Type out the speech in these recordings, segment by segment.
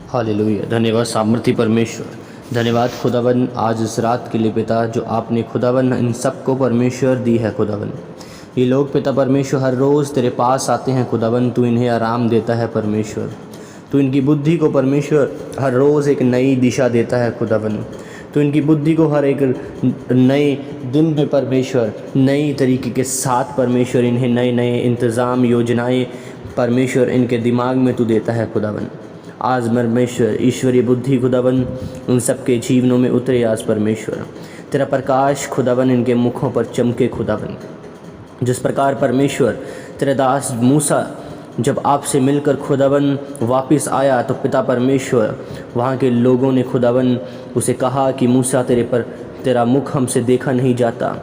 Hallelujah. धन्यवाद सामर्थी परमेश्वर, धन्यवाद खुदावन आज इस रात के लिए पिता, जो आपने खुदावन इन सबको परमेश्वर दी है खुदावन। ये लोग पिता परमेश्वर हर रोज़ तेरे पास आते हैं खुदावन, तू इन्हें आराम देता है परमेश्वर। तू इनकी बुद्धि को परमेश्वर हर रोज़ एक नई दिशा देता है खुदावन। तो इनकी बुद्धि को हर एक नए दिन में परमेश्वर नई तरीके के साथ परमेश्वर इन्हें नए नए इंतज़ाम योजनाएं परमेश्वर इनके दिमाग में तू देता है खुदावन। आज परमेश्वर ईश्वरीय बुद्धि खुदावन उन सबके जीवनों में उतरे। आज परमेश्वर तेरा प्रकाश खुदावन इनके मुखों पर चमके खुदावन। जिस प्रकार परमेश्वर तेरे दास मूसा जब आपसे मिलकर खुदावन वापस आया, तो पिता परमेश्वर वहाँ के लोगों ने खुदावन उसे कहा कि मूसा तेरा मुख हमसे देखा नहीं जाता,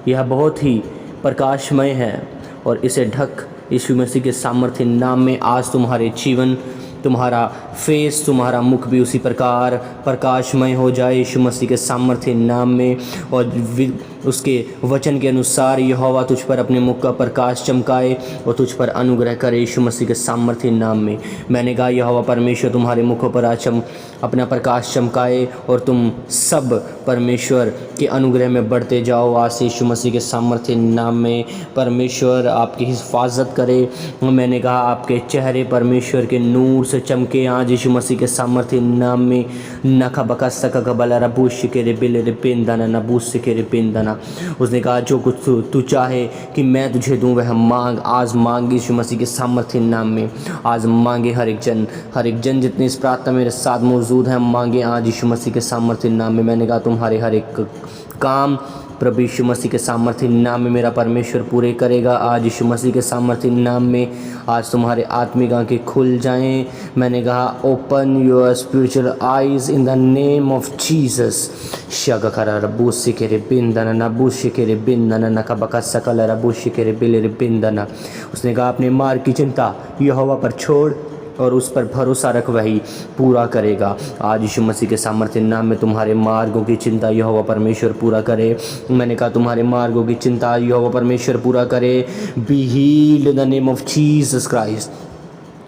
यह बहुत ही प्रकाशमय है और इसे ढक यीशु मसीह के सामर्थ्य नाम में आज तुम्हारे जीवन, तुम्हारा फेस, तुम्हारा मुख भी उसी प्रकार प्रकाशमय हो जाए यीशु मसीह के सामर्थ्य नाम में। और उसके वचन के अनुसार यहोवा तुझ पर अपने मुख का प्रकाश चमकाए और तुझ पर अनुग्रह करे यीशु मसीह के सामर्थ्य नाम में। मैंने कहा यहोवा परमेश्वर तुम्हारे मुखों पर आज अपना प्रकाश चमकाए और तुम सब परमेश्वर के अनुग्रह में बढ़ते जाओ आज से यीशु मसीह के सामर्थ्य नाम में। परमेश्वर आपकी हिफाजत करे। मैंने कहा आपके चेहरे परमेश्वर के नूर से चमके आज यीशु मसीह के सामर्थ्य नाम में। नखा बका सका कबला रबूश के रे बिल रे पेंदाना नबूस के रे पेंदाना। उसने कहा जो कुछ तू चाहे कि मैं तुझे दूं वह मांग। आज मांग यीशु मसीह के सामर्थ्य नाम में। आज मांगे हर एक जन जितने इस प्रार्थना मेरे साथ मौजूद हैं, मांगे आज यीशु मसीह के सामर्थ्य नाम में। मैंने कहा तुम्हारे हर एक काम प्रभु यीशु मसीह के सामर्थ्य नाम में मेरा परमेश्वर पूरे करेगा आज यीशु मसीह के सामर्थ्य नाम में। आज तुम्हारे आत्मिक आंखें खुल जाएं। मैंने कहा open your spiritual eyes in the name of Jesus. शगखरा रबू सिकेरे बिंदना नबू शिकेरे बिंदना नकबका सकल रबू शिकेरे बिलेरे बिंदना। उसने कहा अपने मार की चिंता यहोवा पर छोड़ और उस पर भरोसा रख, वही पूरा करेगा। आज यीशु मसीह के सामर्थ्य नाम में तुम्हारे मार्गों की चिंता यहोवा परमेश्वर पूरा करे। मैंने कहा तुम्हारे मार्गों की चिंता यहोवा परमेश्वर पूरा करे। Be healed in the name of Jesus Christ.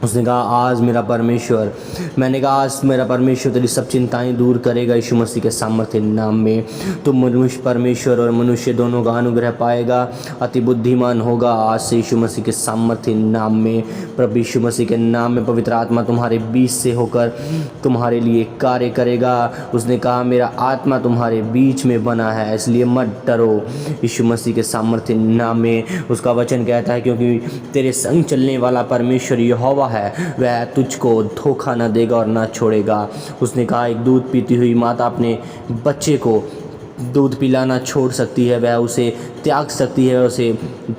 उसने कहा आज मेरा परमेश्वर, मैंने कहा आज मेरा परमेश्वर तेरी सब चिंताएं दूर करेगा यीशु मसीह के सामर्थ्य नाम में। तुम मनुष्य परमेश्वर और मनुष्य दोनों का अनुग्रह पाएगा, अति बुद्धिमान होगा आज से यीशु मसीह के सामर्थ्य नाम में। प्रभु यीशु मसीह के नाम में पवित्र आत्मा तुम्हारे बीच से होकर तुम्हारे लिए कार्य करेगा। उसने कहा मेरा आत्मा तुम्हारे बीच में बना है, इसलिए मत डरो यीशु मसीह के सामर्थ्य नाम में। उसका वचन कहता है क्योंकि तेरे संग चलने वाला परमेश्वर यहोवा है, वह तुझको धोखा न देगा और न छोड़ेगा। उसने कहा एक दूध पीती हुई माता अपने बच्चे को दूध पिलाना छोड़ सकती है, वह उसे त्याग सकती है, उसे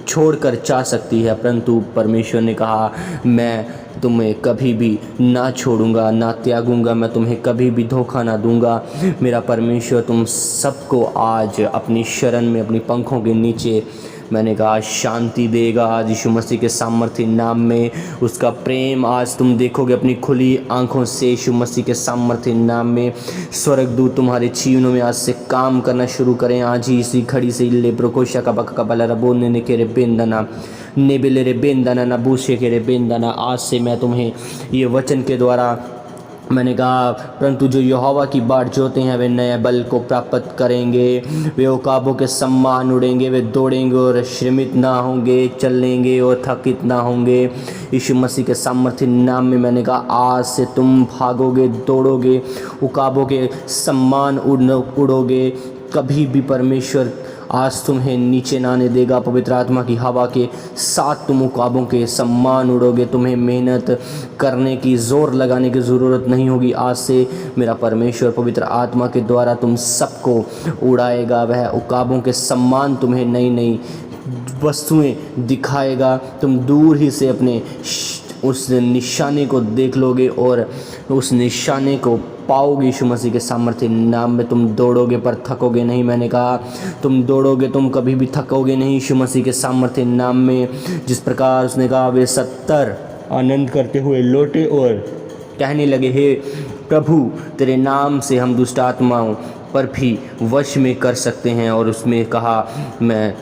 छोड़कर जा सकती है, परंतु परमेश्वर ने कहा मैं तुम्हें कभी भी ना छोड़ूंगा ना त्यागूंगा, मैं तुम्हें कभी भी धोखा ना दूंगा। मेरा परमेश्वर तुम सबको आज अपनी शरण में, अपनी पंखों के नीचे मैंने कहा शांति देगा आज यीशु मसीह के सामर्थ्य नाम में। उसका प्रेम आज तुम देखोगे अपनी खुली आंखों से यीशु मसीह के सामर्थ्य नाम में। स्वर्गदूत तुम्हारे जीवनों में आज से काम करना शुरू करें आज ही इसी घड़ी से। ले प्रोकोशा का बका का बला रबो ने के रे बेंदना नेबेले रे बेंदना नबूशे के रे बेंदना। आज से मैं तुम्हें ये वचन के द्वारा मैंने कहा परंतु जो यहोवा की बाट जोते हैं वे नए बल को प्राप्त करेंगे, वे उकाबों के सम्मान उड़ेंगे, वे दौड़ेंगे और श्रमित ना होंगे, चलेंगे और थकित ना होंगे यीशु मसीह के सामर्थ्य नाम में। मैंने कहा आज से तुम भागोगे, दौड़ोगे, उकाबों के सम्मान उड़ोगे, कभी भी परमेश्वर आज तुम्हें नीचे ना आने देगा। पवित्र आत्मा की हवा के साथ तुम उकाबों के सम्मान उड़ोगे, तुम्हें मेहनत करने की, जोर लगाने की ज़रूरत नहीं होगी। आज से मेरा परमेश्वर पवित्र आत्मा के द्वारा तुम सबको उड़ाएगा। वह उकाबों के सम्मान तुम्हें नई नई वस्तुएं दिखाएगा। तुम दूर ही से अपने उस निशाने को देख लोगे और उस निशाने को पाओगे यीशु मसीह के सामर्थ्य नाम में। तुम दौड़ोगे पर थकोगे नहीं। मैंने कहा तुम दौड़ोगे, तुम कभी भी थकोगे नहीं यीशु मसीह के सामर्थ्य नाम में। जिस प्रकार उसने कहा वे 70 आनंद करते हुए लौटे और कहने लगे हे प्रभु तेरे नाम से हम दुष्ट आत्माओं पर भी वश में कर सकते हैं। और उसमें कहा मैं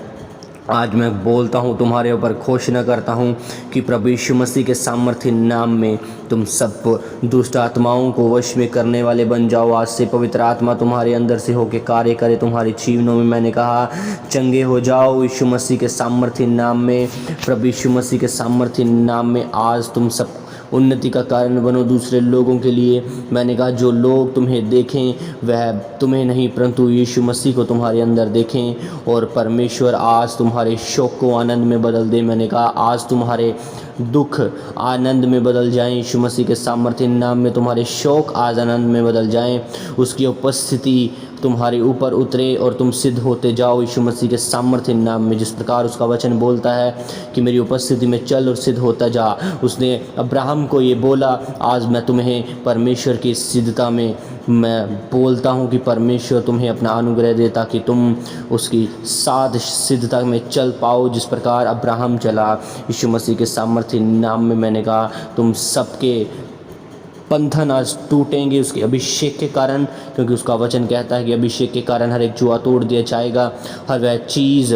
आज मैं बोलता हूँ, तुम्हारे ऊपर घोषणा करता हूँ कि प्रभु यीशु मसीह के सामर्थ्य नाम में तुम सब दुष्ट आत्माओं को वश में करने वाले बन जाओ। आज से पवित्र आत्मा तुम्हारे अंदर से होकर कार्य करे तुम्हारे जीवनों में। मैंने कहा चंगे हो जाओ यीशु मसीह के सामर्थ्य नाम में, प्रभु यीशु मसीह के सामर्थ्य नाम में। आज तुम सब उन्नति का कारण बनो दूसरे लोगों के लिए। मैंने कहा जो लोग तुम्हें देखें वह तुम्हें नहीं परंतु यीशु मसीह को तुम्हारे अंदर देखें, और परमेश्वर आज तुम्हारे शोक को आनंद में बदल दे। मैंने कहा आज तुम्हारे दुख आनंद में बदल जाएं यीशु मसीह के सामर्थ्य नाम में। तुम्हारे शोक आज आनंद में बदल जाएं, उसकी उपस्थिति तुम्हारे ऊपर उतरे और तुम सिद्ध होते जाओ यीशु मसीह के सामर्थ्य नाम में। जिस प्रकार उसका वचन बोलता है कि मेरी उपस्थिति में चल और सिद्ध होता जा, उसने अब्राहम को ये बोला। आज मैं तुम्हें परमेश्वर की सिद्धता में मैं बोलता हूँ कि परमेश्वर तुम्हें अपना अनुग्रह दे ताकि तुम उसकी साथ सिद्धता में चल पाओ जिस प्रकार अब्राहम चला यीशु मसीह के सामर्थ्य नाम में। मैंने कहा तुम सबके बंधन आज टूटेंगे उसके अभिषेक के कारण, क्योंकि उसका वचन कहता है कि अभिषेक के कारण हर एक जुआ तोड़ दिया जाएगा, हर वह चीज़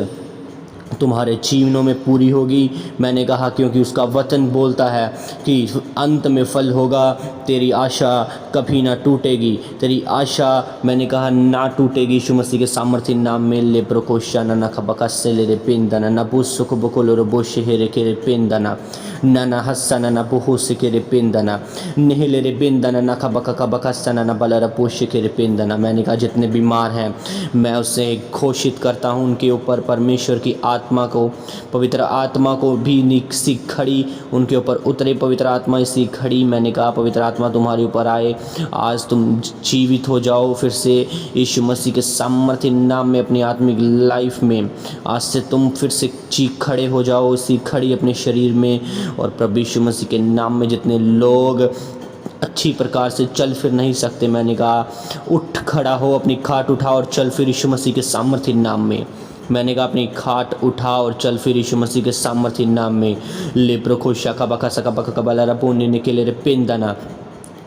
तुम्हारे जीवनों में पूरी होगी। मैंने कहा क्योंकि उसका वचन बोलता है कि अंत में फल होगा। तेरी आशा कभी ना टूटेगी, तेरी आशा मैंने कहा ना टूटेगी यीशु मसीह के सामर्थ्य नाम में। ले प्रकोशा ना खबका से ले रे पेंदना ना बुसुक बकोलो रो बोशे हेरे के रे पेंदना ना हस्सना ना बुहुस के रे पेंदना नेहले रे पेंदना ना खबका खबका सना ना बलरा पोशे के रे पेंदना। मैंने कहा जितने बीमार हैं मैं उससे घोषित करता हूँ उनके ऊपर परमेश्वर की आत्मा को, पवित्र आत्मा को भी सी खड़ी उनके ऊपर उतरे। पवित्र आत्मा इसी खड़ी। मैंने कहा पवित्र आत्मा तुम्हारे ऊपर आए। आज तुम जीवित हो जाओ फिर से यीशु मसीह के सामर्थ्य नाम में अपनी आत्मिक लाइफ में। आज से तुम फिर से खड़े हो जाओ इसी खड़ी अपने शरीर में, और प्रभु यीशु मसीह के नाम में जितने लोग अच्छी प्रकार से चल फिर नहीं सकते, मैंने कहा उठ खड़ा हो, अपनी खाट उठाओ और चल फिर यीशु मसीह के सामर्थ्य नाम में। मैंने कहा अपनी खाट उठा और चल फिर यीशु मसीह के सामर्थ्य नाम में। ले प्रखोशा कबका सका बका कबला रपोने निकले रे पेंदना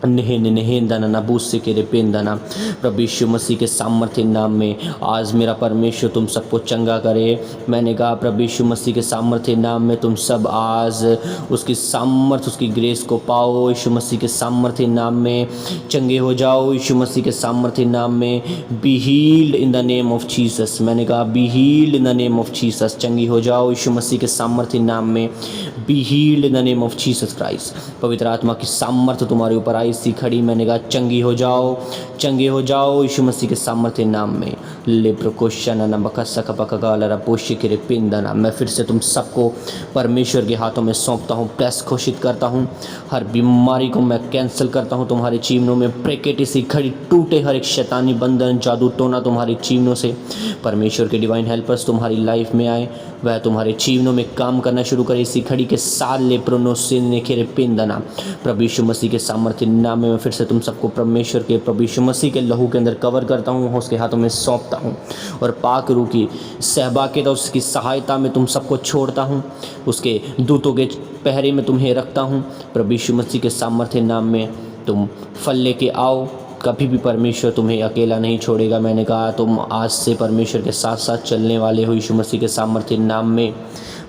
नेहेंदना बूसे के रे पेंदना। प्रभु यीशु मसीह के सामर्थ्य नाम में आज मेरा परमेश्वर तुम सबको चंगा करे। मैंने कहा प्रभु यीशु मसीह के सामर्थ्य नाम में तुम सब आज उसकी सामर्थ्य उसकी ग्रेस को पाओ यीशु मसीह के सामर्थ्य नाम में। चंगे हो जाओ यीशु मसीह के सामर्थ्य नाम में। Be healed in the name of Jesus. मैंने कहा be healed in the name of Jesus. चंगी हो जाओ यीशु मसीह के सामर्थ्य नाम में। Be healed in the name of Jesus Christ. पवित्र आत्मा की सामर्थ्य तुम्हारे ऊपर आई सी खड़ी। मैंने कहा चंगी हो जाओ, चंगे हो जाओ यीशु मसीह के सामर्थ्य नाम में। ले प्रकोशना न बकसक बकगालरा पोशी के पिंदना। मैं फिर से तुम सबको परमेश्वर के हाथों में सौंपता हूँ, प्रेस घोषित करता हूँ। हर बीमारी को मैं कैंसिल करता हूँ तुम्हारे जीवनों में। ब्रेकेट इसी खड़ी टूटे हर एक शैतानी बंधन जादू टोना तुम्हारे जीवनों से। परमेश्वर के डिवाइन हेल्पर्स तुम्हारी लाइफ में आए, वह तुम्हारे जीवनों में काम करना शुरू करे इसी खड़ी के साथ। ले प्रोनोसिन ने खेरे पिंदना। प्रभु यीशु मसीह के सामर्थ्य नाम में मैं फिर से तुम सबको परमेश्वर के प्रभु यीशु मसीह के लहू के अंदर कवर करता हूँ, उसके हाथों में सौंपता हूँ, और पाक रूह की सहभागिता उसकी सहायता में तुम सबको छोड़ता हूँ। उसके दूतों के पहरे में तुम्हें रखता हूँ। प्रभु यीशु मसीह के सामर्थ्य नाम में तुम फल लेके आओ। कभी भी परमेश्वर तुम्हें अकेला नहीं छोड़ेगा। मैंने कहा तुम आज से परमेश्वर के साथ साथ चलने वाले हो यीशु मसीह के सामर्थ्य नाम में।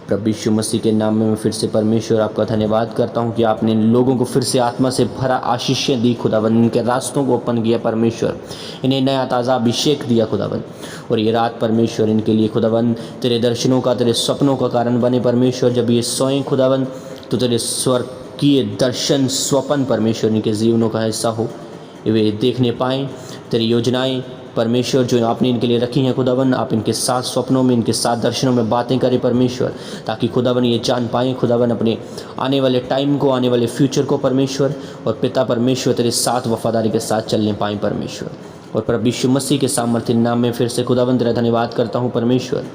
प्रभु यीशु मसीह के नाम में मैं फिर से परमेश्वर आपका धन्यवाद करता हूं कि आपने इन लोगों को फिर से आत्मा से भरा आशीषें दी खुदावन। इनके रास्तों को ओपन किया परमेश्वर, इन्हें नया ताज़ा अभिषेक दिया खुदावन। और ये रात परमेश्वर इनके लिए खुदावन तेरे दर्शनों का तेरे सपनों का कारण बने परमेश्वर। जब ये सोएं खुदावन तो तेरे स्वर्गीय दर्शन स्वप्न परमेश्वर इनके जीवनों का हिस्सा हो, वे देखने पाएँ तेरी योजनाएँ परमेश्वर जो आपने इनके लिए रखी हैं खुदावन। आप इनके साथ स्वप्नों में इनके साथ दर्शनों में बातें करें परमेश्वर, ताकि खुदावन ये जान पाएँ खुदावन अपने आने वाले टाइम को, आने वाले फ्यूचर को परमेश्वर। और पिता परमेश्वर तेरे साथ वफादारी के साथ चलने पाएँ परमेश्वर। और प्रभु यीशु मसीह के सामर्थ्य नाम में फिर से खुदावन तेरा धन्यवाद करता हूँ परमेश्वर,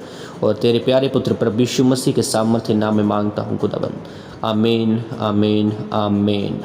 और तेरे प्यारे पुत्र प्रभु यीशु मसीह के सामर्थ्य नाम में मांगता हूँ खुदावन। आमीन आमीन आमीन।